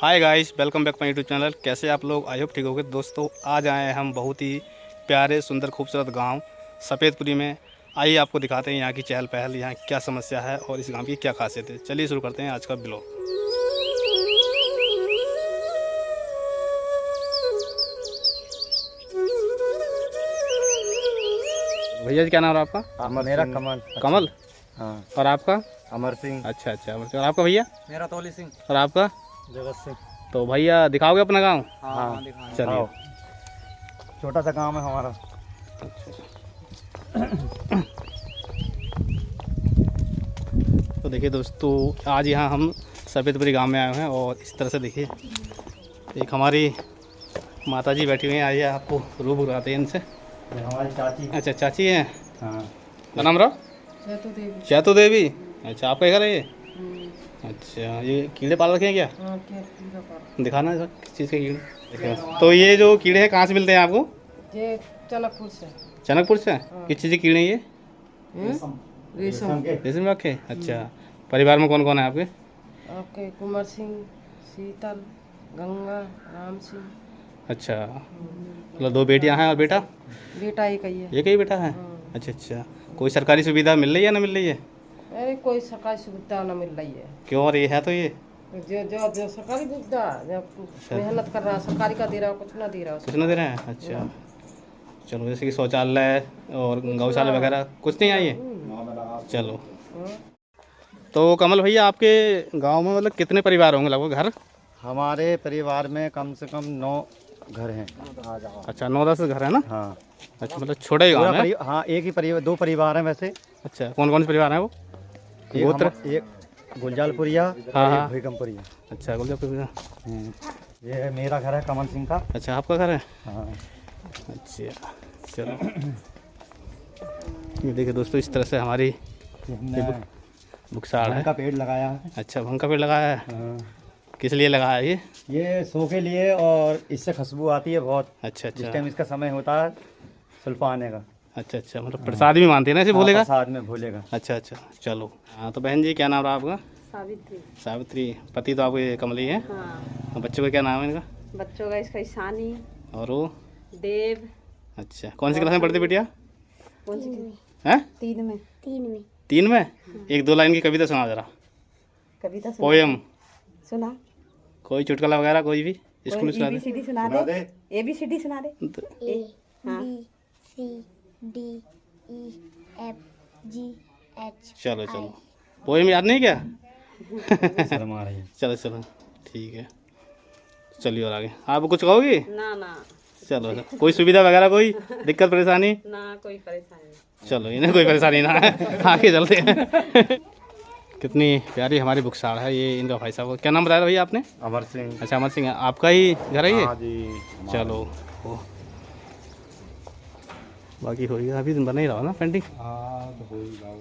Hi guys, welcome back my YouTube channel. कैसे आप लोग? आई होप ठीक होगे। दोस्तों आज आए हैं हम बहुत ही प्यारे सुंदर खूबसूरत गांव सफ़ेदपुरी में। आइए आपको दिखाते हैं यहाँ की चहल पहल, यहाँ क्या समस्या है और इस गांव की क्या खासियत है। चलिए शुरू करते हैं आज का ब्लॉग। भैया जी क्या नाम है आपका? मेरा कमल। कमल। हाँ। और आपका? अमर सिंह। अच्छा अच्छा, अमर सिंह। और आपका भैया? मेरा तौली सिंह। और आपका? जगत सिंह। तो भैया दिखाओगे अपना गाँव? हाँ चलिए। छोटा सा गांव है हमारा। तो देखिए दोस्तों, आज यहाँ हम सफ़ेदपुरी गांव में आए हैं और इस तरह से देखिए एक हमारी माता जी बैठी हुई हैं। आइए आपको रूबरू कराते हैं इनसे। ये हमारी चाची। अच्छा चाची हैं। हाँ। क्या नाम रहा? चैतु देवी। अच्छा आपका घर है ये? अच्छा, ये कीड़े पाल रखे हैं क्या? दिखाना सर किस चीज़ के कीड़े। देखिए तो ये जो कीड़े हैं कहाँ से मिलते हैं आपको? ये चनकपुर से। चनकपुर से? किस चीज़ के कीड़े हैं ये? रेशम के। रेशम रखे। अच्छा, परिवार में कौन कौन है आपके? आपके कुंवर सिंह, शीतल, गंगा, राम सिंह। अच्छा, मतलब दो बेटियां हैं और बेटा? बेटा एक ही है। एक ही बेटा है। अच्छा अच्छा, कोई सरकारी सुविधा मिल रही है ना मिल रही है? अरे कोई सरकारी सुविधा न मिल रही है। क्यों? और ये है तो ये जो जो जो सरकारी सुविधा मेहनत कर रहा है, सरकारी का दे रहा है, कुछ ना दे रहा है। कुछ ना दे रहे हैं। अच्छा चलो, जैसे कि शौचालय और गौशाला वगैरह कुछ नहीं आई है। चलो, तो कमल भैया आपके गांव में मतलब कितने परिवार होंगे लगभग घर? हमारे परिवार में कम से कम 9 घर हैं। अच्छा 9-10 घर है ना? हाँ। अच्छा, मतलब छोटा ही गाँव है। हाँ, एक ही परिवार, 2 परिवार हैं वैसे। अच्छा, कौन कौन से परिवार हैं वो? गोत्र? एक गुलजालपुरिया। हाँ। भूकंपुरिया। अच्छा गुलजापुर। ये मेरा घर है कमल सिंह का। अच्छा आपका घर है? हाँ। अच्छा चलो, ये देखिए दोस्तों इस तरह से हमारी बुकसाड़ है। का पेड़ लगाया है। अच्छा, भंग का पेड़ लगाया है। हाँ। किस लिए लगाया है ये शो के लिए, और इससे खुशबू आती है बहुत। अच्छा जिस अच्छा टाइम इसका समय होता है सुल्फाने का। अच्छा अच्छा, मतलब प्रसाद भी मानते हैं ना इसे भोले का? प्रसाद में भोले का। अच्छा अच्छा चलो। हाँ तो बहन जी क्या नाम रहा आपका? सावित्री। सावित्री। पति तो आपके कमली है। हाँ। और बच्चों का क्या नाम है इनका? बच्चों का इसका ईशानी, और वो? देव। अच्छा, कौन सी क्लास में पढ़ती बेटिया? कौन सी? हैं? 3 में। 3 में? एक 2 लाइन की कविता सुना जरा। कविता पोयम सुना। कोई चुटकुला वगैरह कोई भी स्कूल में सुना दे। ABCD सुना दे। ABCD सुना दे। हाँ। BCDEFGH। चलो चलो, पोयम याद नहीं क्या? शर्म आ रही है। चलो चलो ठीक है, चलिए और आगे। आप कुछ कहोगी? ना ना। चलो कोई सुविधा वगैरह, कोई दिक्कत परेशानी? ना कोई परेशानी नहीं। चलो इन्हें कोई परेशानी ना है, आगे चलते हैं। कितनी प्यारी हमारी बुकसाड़ है ये। इनका भाई साहब क्या नाम बताया भैया आपने? अमर सिंह। अच्छा अमर सिंह, आपका ही घर है ये? हाँ जी। चलो ओ, बाकी हो गया, अभी बना ही रहा ना पेंटिंग।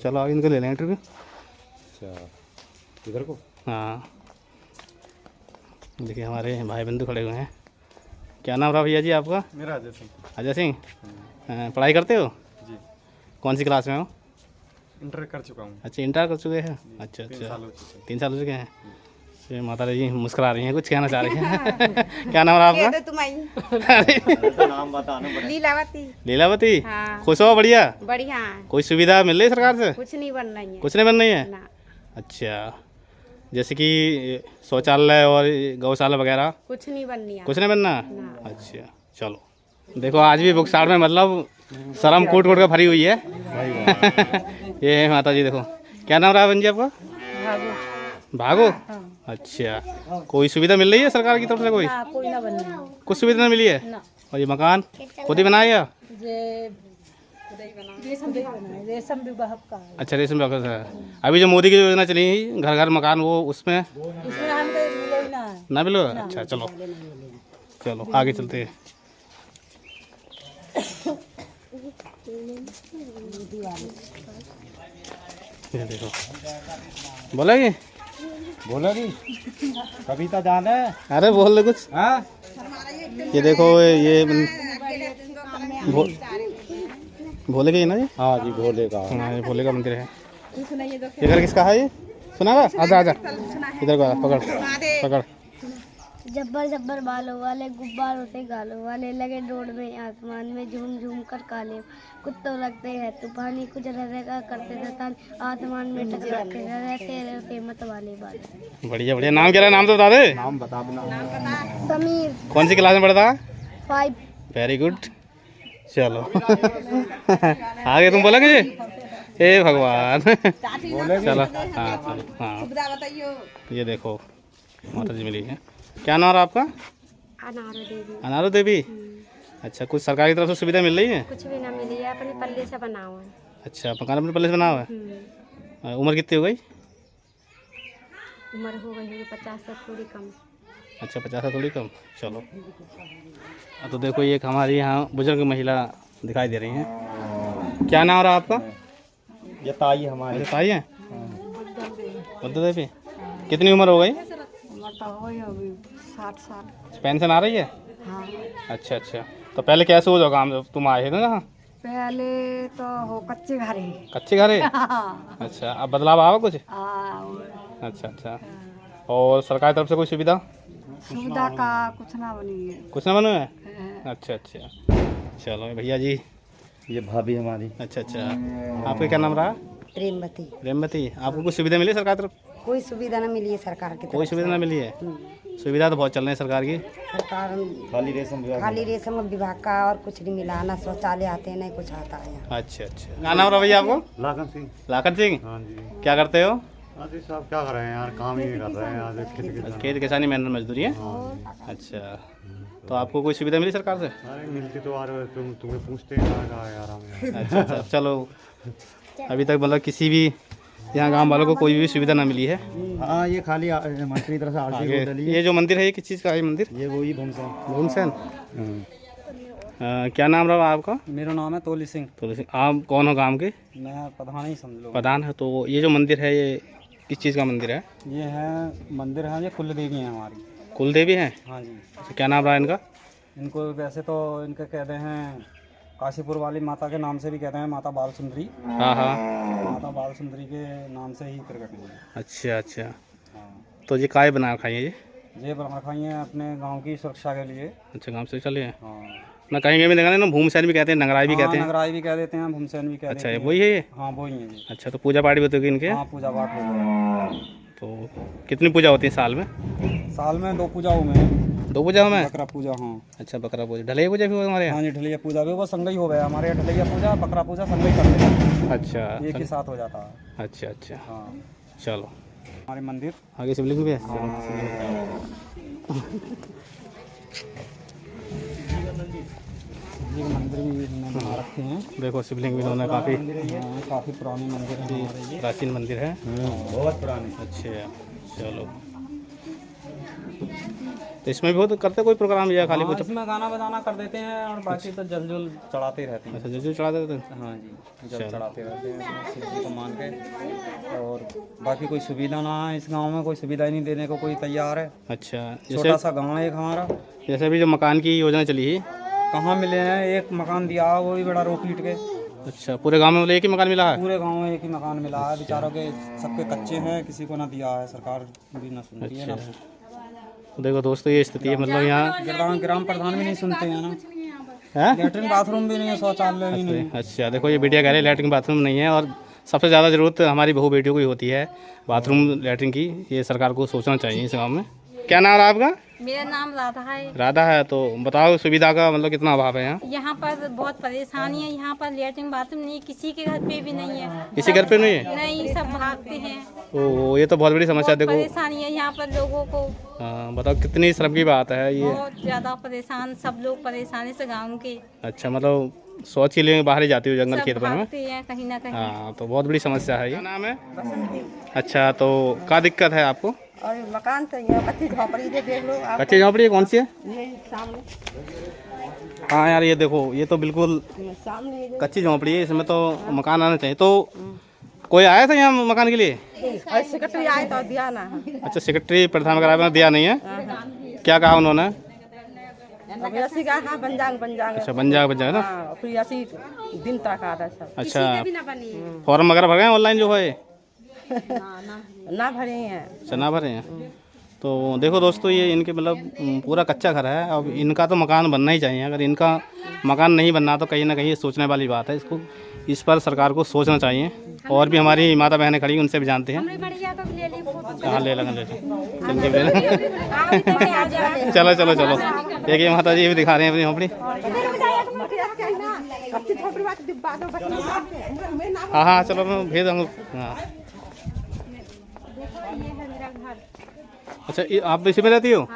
चलो आगे इनको ले लें इंटरव्यू। अच्छा, इधर को। हाँ देखिए हमारे भाई बंधु खड़े हुए हैं। क्या नाम रहा भैया जी आपका? मेरा अजय सिंह। अजय सिंह। पढ़ाई करते हो? जी। कौन सी क्लास में हो? इंटर कर चुका हूँ। अच्छा इंटर कर चुके हैं। अच्छा अच्छा, 3 साल हो चुके हैं। तो माता जी मुस्कुरा रही हैं, कुछ कहना चाह रही हैं। क्या नाम रहा आपका? नाम बताना पड़ेगा। लीलावती। लीलावती। हाँ। खुश हो? बढ़िया। बढ़िया। कोई सुविधा मिल रही है सरकार से? कुछ नहीं बन रही है। कुछ नहीं बन रही है? ना। अच्छा, जैसे कि शौचालय और गौशाला वगैरह? कुछ नहीं बन रही है। कुछ नहीं बनना? अच्छा चलो, देखो आज भी बुकसाड़ में मतलब शर्म कूट कूट कर भरी हुई है। ये है माता जी। देखो क्या नाम रहा बहन जी आपका? भागो। अच्छा, कोई सुविधा मिल रही है सरकार की तरफ से? कोई कोई ना बन रही। कुछ सुविधा नहीं मिली है? और ये मकान खुद ही बनाया? रेशम विभाग का। अच्छा रेशम विभाग से। अभी जो मोदी की योजना चली घर घर मकान, वो उसमें ना मिलो? अच्छा चलो चलो आगे चलते हैं। ये देखो, बोलेगी बोलोगी? कविता जान है? अरे बोल दे कुछ। हाँ। ये देखो ये भोले का ही ना ये? हाँ जी, भोले का। हाँ ये भोले का मंदिर है। ये घर किसका है ये? सुना हुआ? आजा आजा, इधर को आ, पकड़ पकड़। जब्बर जब्बर बालों वाले, गुब्बारों से गालों वाले, लगे रोड में आसमान में झूम झूम कर काले, कुत्तों लगते हैं तूफानी, कुछ रहेगा करते शैतान, आसमान में टकराते रहते रहते मत वाले बाल। बढ़िया बढ़िया। नाम क्या है, नाम तो बता दे। नाम बता अपना। समीर। कौन सी क्लास में पढ़ता है? 5। Very good. चलो आगे तुम बोलोगे? हे भगवान। चलो हाँ चलो हाँ। ये देखो माता जी मिली है। क्या नाम है आपका? अनारो देवी। अनारो देवी। अच्छा, कुछ सरकार की तरफ से सुविधा मिल रही है? कुछ भी ना मिली है, अपने पल्ले से बना हुआ है। अच्छा, मकान अपने पल्ले से बना हुआ है। उम्र कितनी हो गई? उम्र हो गई होगी 50 से थोड़ी कम। अच्छा, 50 से थोड़ी कम। चलो तो देखो ये एक हमारी यहाँ बुजुर्ग महिला दिखाई दे रही हैं। क्या नाम रहा आपका? ये ताई हमारी। अच्छा, ताई है बुद्ध देवी। कितनी उम्र हो गई? उम्र तो हो अभी 60 साल। पेंशन आ रही है? हाँ। अच्छा अच्छा। तो पहले कैसे हो काम जब तुम आए थे ना यहाँ? पहले तो हो कच्चे घर है। कच्चे घर है? अच्छा, अब बदलाव आवा कुछ? अच्छा अच्छा। और सरकार की तरफ से कोई सुविधा? सुविधा का कुछ ना बनी है। कुछ ना बने है? अच्छा अच्छा। चलो भैया जी। ये भाभी हमारी। अच्छा अच्छा। आपका क्या नाम रहा? प्रेमवती। प्रेमवती। आपको कुछ सुविधा मिली सरकार की तरफ? कोई सुविधा ना मिली है सरकार की कोई सुविधा ना मिली है? सुविधा तो बहुत चल रही है सरकार की। सरकार खाली रेशम विभाग। खाली रेशम विभाग का और कुछ नहीं मिला, ना शौचालय आते हैं, ना कुछ आता है यहाँ। अच्छा अच्छा। क्या नाम रहा भैया आपको? लाखन सिंह। लाखन सिंह। हाँ जी। क्या करते हो? अरे साहब क्या कर रहे हैं यार, काम ही नहीं कर रहे हैं आज खेती। खेत किसानी मेहनत मजदूरी है। अच्छा, तो आपको कोई सुविधा मिली सरकार से? अरे मिलती तो यार तुम्हें पूछते हैं कहाँ यार हम। अच्छा अच्छा। चलो अभी तक मतलब किसी भी यहाँ गांव वालों को कोई भी सुविधा ना मिली है। हाँ, ये खाली मंत्री तरफ से आरती आगे डली है। ये जो मंदिर है ये किस चीज़ का है मंदिर? ये वही भूमसेन। भूमसेन। क्या नाम रहा आपका? मेरा नाम है तोली सिंह। तो आप कौन हो गांव के? मैं प्रधान ही समझ लो। प्रधान है। तो ये जो मंदिर है ये किस चीज़ का मंदिर है? ये है मंदिर है, ये कुल देवी है हमारी। कुल देवी है? हाँ जी। अच्छा, क्या नाम रहा इनका? इनको वैसे तो इनके कहते हैं काशीपुर वाली माता के नाम से भी कहते हैं माता बाल सुंदरी। हाँ हाँ। माता बाल सुंदरी के नाम से ही प्रकट हुई है। अच्छा अच्छा। हाँ, तो ये काय बना रखा है ये बना रखाई है अपने गांव की सुरक्षा के लिए। अच्छा, गाँव से चले हैं हाँ, ना? कहीं भी देखा ना, भूमसेन भी कहते हैं, नगराई भी कहते हैं। नगराई भी कह देते हैं, भूमसेन भी कह अच्छा, देते ये हैं। वही है ये? हाँ वही है जी। अच्छा, तो पूजा पाठ भी होती होगी इनके? हाँ, पूजा पाठ हो गया। तो कितनी पूजा होती है साल में? साल में 2 पूजाओं में। 2 पूजा में? बकरा पूजा। हाँ अच्छा, बकरा पूजा। ढलैया पूजा भी होगा हमारे यहाँ? हाँ जी, ढलैया पूजा भी वो संगई हो गया हमारे यहाँ। ढलैया पूजा बकरा पूजा संगई करते हैं, अच्छा एक ही साथ हो जाता है। अच्छा अच्छा। हाँ, चलो हमारे मंदिर आगे शिवलिंग भी है। ये मंदिर भी इन्होंने बना रखे हैं। देखो शिवलिंग भी इन्होंने काफ़ी हाँ, काफ़ी पुराने मंदिर हैं हमारे ये। प्राचीन मंदिर है। बहुत पुराने। अच्छा चलो। तो इसमें भी बहुत करते कोई प्रोग्राम या खाली हाँ, कुछ? इसमें गाना बजाना कर देते हैं और बाकी तो जल जुल चढ़ाते रहते हैं। अच्छा, जल्दी चढ़ा देते हैं। हाँ जी, जल चढ़ाते रहते हैं शिव जी को मान के। और बाकी कोई सुविधा ना है इस गांव में, कोई सुविधा ही नहीं देने को कोई तैयार है। अच्छा, छोटा जैसे सा गांव है एक हमारा। जैसे अभी जो मकान की योजना चली है? कहाँ मिले हैं, एक मकान दिया है, वो भी बड़ा रो पीट के। अच्छा, पूरे गांव में मतलब एक ही मकान मिला है? पूरे गांव में एक ही मकान मिला है, बेचारों के सबके कच्चे हैं, किसी को ना दिया है, सरकार भी ना सुनती है ना। तो देखो दोस्तों ये स्थिति है, मतलब यहाँ ग्राम प्रधान भी नहीं सुनते हैं ना। है? लेटरिन बाथरूम भी नहीं है, शौचालय ही नहीं। अच्छा, देखो ये बेटिया कह रहे लैट्रिन बाथरूम नहीं है, और सबसे ज़्यादा ज़रूरत हमारी बहू बेटियों को ही होती है बाथरूम लैट्रिन की। ये सरकार को सोचना चाहिए इस गाँव में। क्या नाम रहा आपका? मेरा नाम राधा है। राधा है। तो बताओ सुविधा का मतलब कितना अभाव है यहाँ? यहाँ पर बहुत परेशानी है। यहाँ पर लेटरिन बाथरूम नहीं, किसी के घर पे भी नहीं है। किसी घर पे नहीं है? नहीं, सब भागते हैं। ओ, ये तो बहुत बड़ी समस्या। देखो परेशानी है यहाँ पर लोगों को। बताओ कितनी श्रम की बात है ये। बहुत ज्यादा परेशान, सब लोग परेशानी से गाँव के। अच्छा, मतलब शौच के लिए बाहर ही जाती हो जंगल सब खेत पर में? भागते हैं कहीं ना कहीं। हाँ, तो बहुत बड़ी समस्या है ये। क्या नाम है? अच्छा, तो क्या दिक्कत है आपको? और मकान तो यहाँ कच्ची झोपड़ी से देख लो आप। कच्ची झोपड़ी कौन सी है? ये सामने। हाँ यार, ये देखो ये तो बिल्कुल सामने कच्ची झोपड़ी है, इसमें तो मकान आना चाहिए। तो कोई आया था यहाँ मकान के लिए? सेक्रेटरी आए तो दिया ना। अच्छा, सेक्रेटरी प्रधान वगैरह दिया नहीं है? क्या कहा उन्होंने? अभी ऐसी का हाँ बन जाएंगे। अच्छा, बन जाएगा ना? हाँ, फिर ऐसी दिन तक आता सब। अच्छा, फॉर्म वगैरह भर गए ऑनलाइन जो है? ना भरे हैं। अच्छा, ना भरे हैं। तो देखो दोस्तों, ये इनके मतलब पूरा कच्चा घर है। अब इनका तो मकान बनना ही चाहिए। अगर इनका मकान नहीं बनना तो कहीं ना कहीं सोचने वाली बात है। इसको इस पर सरकार को सोचना चाहिए। और भी हमारी माता बहनें खड़ी, उनसे भी जानते हैं। हाँ ले लेंगे, ले चलो चलो चलो। एक ये माता जी भी दिखा रहे हैं अपनी हाँ हाँ चलो मैं भेज दूँगा। हाँ अच्छा, आप इसी में रहती हो?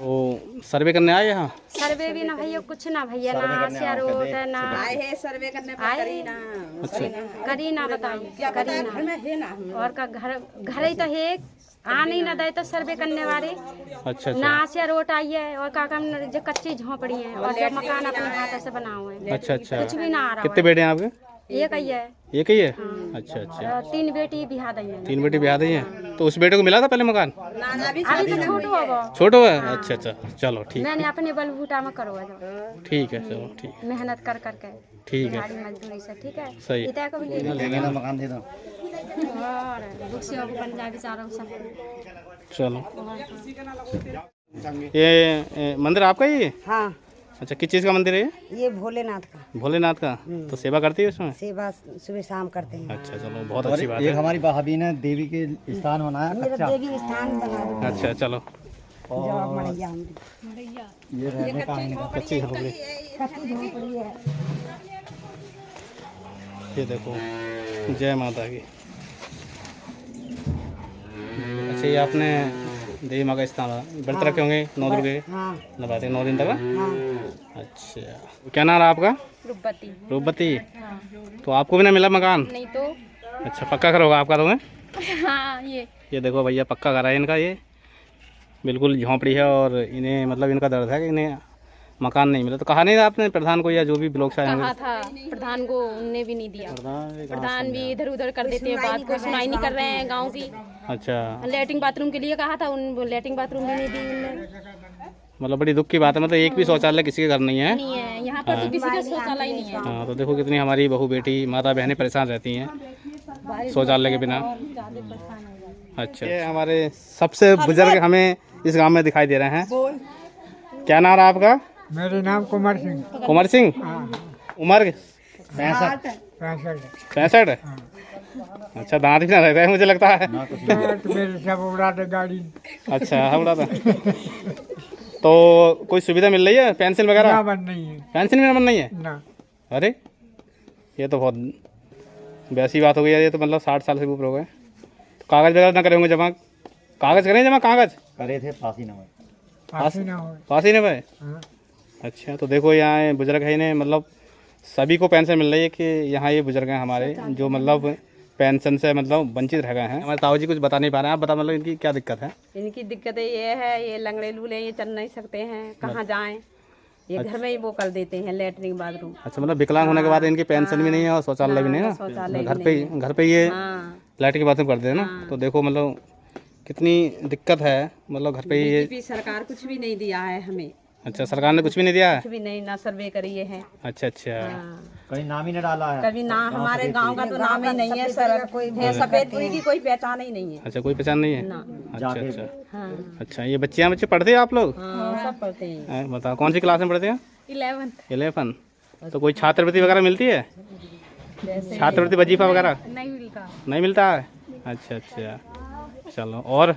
वो सर्वे करने आए यहाँ? सर्वे भी ना भैया, कुछ ना भैया, ना आसिया रोड है ना आए हैं सर्वे करने पर करी ना। अच्छा करी ना बताइए, करी घर में है ना हम। और का घर ही तो है, आ नहीं ना दे तो सर्वे करने वाले। अच्छा ना अच्छा आसिया रोड आई है और का काम जो कच्ची झोपड़ी है और जो मकान अपने हाथ से बना हुआ है, अच्छा अच्छा। कुछ भी ना आ रहा कितने बेटे हैं आपके? है। एक ही है, एक ही है? अच्छा अच्छा। और 3 बेटी बिहा दी है। 3 बेटे ब्याह दी हैं। तो उस बेटे को मिला था पहले मकान? अभी तो छोटो होगा, छोटो है? अच्छा अच्छा चलो ठीक। मैंने अपने बलबूटा में करवा दो, ठीक है चलो ठीक मेहनत कर करके, ठीक है गाड़ी मजदूरी से। ठीक है, सही। इतना को भी ले लो लेना मकान दे दो। और बुक्सियों को बन जाए बेचारों सब। चलो। ये मंदिर आपका ही है? हाँ, अच्छा, किस चीज़ का मंदिर है ये? ये भोलेनाथ का भोलेनाथ का। तो सेवा करती है उसमें? सेवा सुबह शाम करते हैं। अच्छा चलो, बहुत और अच्छी बात एक है। हमारी भाभी ने देवी के स्थान बनाया कच्चा। देवी स्थान बना दो। अच्छा चलो। जवाब मड़ैया हमने। ये रहने का इनका कच्ची झोपड़ी, कच्ची झोपड़ी है। ये देखो, जय माता की। अच्छा, ये आपने देवी माँ का स्थान व्रत रखे होंगे 9 दिन के? हाँ नवाते 9 दिन तक? हाँ। अच्छा, क्या नाम है आपका? रूपवती। रूपवती। तो आपको भी ना मिला मकान? नहीं तो अच्छा, पक्का घर होगा आपका तो है? हाँ, ये देखो भैया, पक्का घर है इनका। ये बिल्कुल झोंपड़ी है और इन्हें मतलब इनका दर्द है कि इन्हें मकान नहीं मिला। तो कहा नहीं था आपने प्रधान को या जो भी ब्लॉक से आए कहा होंगे? था प्रधान को, उनने भी नहीं दिया। प्रधान भी इधर उधर कर देते हैं, बात को सुनाई नहीं कर रहे हैं गांव की। अच्छा, लेटरिन बाथरूम के लिए कहा था, उन लेटरिन बाथरूम भी नहीं दी उनने। मतलब बड़ी दुख की बात है। मतलब एक भी शौचालय किसी के घर नहीं है? नहीं है यहाँ पर, तो किसी का शौचालय नहीं है। हाँ, तो देखो कितनी हमारी बहू बेटी माता बहनें परेशान रहती हैं शौचालय के बिना। अच्छा, ये हमारे सबसे बुजुर्ग हमें इस गांव में दिखाई दे रहे हैं। क्या नाम है आपका? मेरे नाम कुमार सिंह। कुमार सिंह। उम्र 65? अच्छा, दांत भी ना रहता है मुझे लगता है। तो मेरे सब उड़ाते गाड़ी। अच्छा, उड़ा था। तो कोई सुविधा मिल रही है, पेंसिल वगैरह? ना बन नहीं है पेंसिल भी ना बन नहीं है? ना। अरे ये तो बहुत वैसी बात हो गई है। ये तो मतलब 60 साल से ऊपर हो गए। तो कागज वगैरह ना करे होंगे जमा? कागज करें जमा? कागज करे थे, फांसी न हुई। फांसी ना हो। पास ही नहीं भाई? हाँ। अच्छा, तो देखो यहाँ बुजुर्ग है, इन्हें मतलब सभी को पेंशन मिल रही है कि यहाँ ये बुजुर्ग हैं हमारे जो मतलब पेंशन से मतलब वंचित रह गए हैं। हमारे ताऊ जी कुछ बता नहीं पा रहे हैं, आप बता मतलब इनकी क्या दिक्कत है? इनकी दिक्कतें ये है, ये लंगड़े लूले, ये चल नहीं सकते हैं, कहाँ जाएं। ये घर में ही वो कर देते हैं लेटरिन बाथरूम। अच्छा, मतलब विकलांग होने के बाद इनकी पेंशन भी नहीं है और शौचालय भी नहीं है शौचालय ना? घर पे ये हाँ, लाइट की बातें करते हैं ना। तो देखो मतलब कितनी दिक्कत है। मतलब घर पे ये बीजेपी सरकार कुछ भी नहीं दिया है हमें। अच्छा, सरकार ने कुछ भी नहीं दिया है? कुछ भी नहीं, ना सर्वे करिए हैं। अच्छा अच्छा। कहीं नाम ही न डाला है। कभी ना हमारे गांव का तो नाम ही नहीं है सर। कोई सफेद पूरी की कोई पहचान ही नहीं है। अच्छा, कोई पहचान नहीं है? ना। अच्छा अच्छा। हाँ, अच्छा, ये बच्चे पढ़ते हैं आप लोग? हाँ, सब पढ़ते हैं। बताओ कौन सी क्लास में पढ़ते हैं? 11। तो कोई छात्रवृत्ति वगैरह मिलती है? छात्रवृत्ति वजीफा वगैरह नहीं मिलता। नहीं मिलता है? अच्छा अच्छा, चलो। और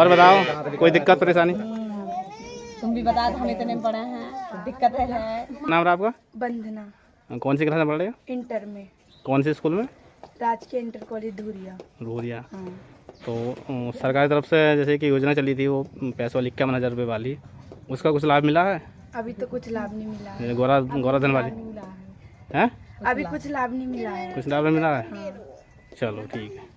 बताओ, कोई दिक्कत परेशानी? तुम भी बता दो, हम इतने बड़े हैं, दिक्कत है। नाम रहा आपका? बंधना। कौन सी क्लास में पढ़ रहे हो? इंटर में। कौन से स्कूल में? राजकीय इंटर कॉलेज धुरिया। रोरिया। तो सरकार की तरफ से जैसे कि योजना चली थी वो पैसा वाली 51,000 रुपये वाली, उसका कुछ लाभ मिला है? अभी तो कुछ लाभ नहीं मिला है। गोराधन वाली मिला है। है? अभी कुछ लाभ नहीं मिला है। कुछ लाभ नहीं मिला है? चलो ठीक है।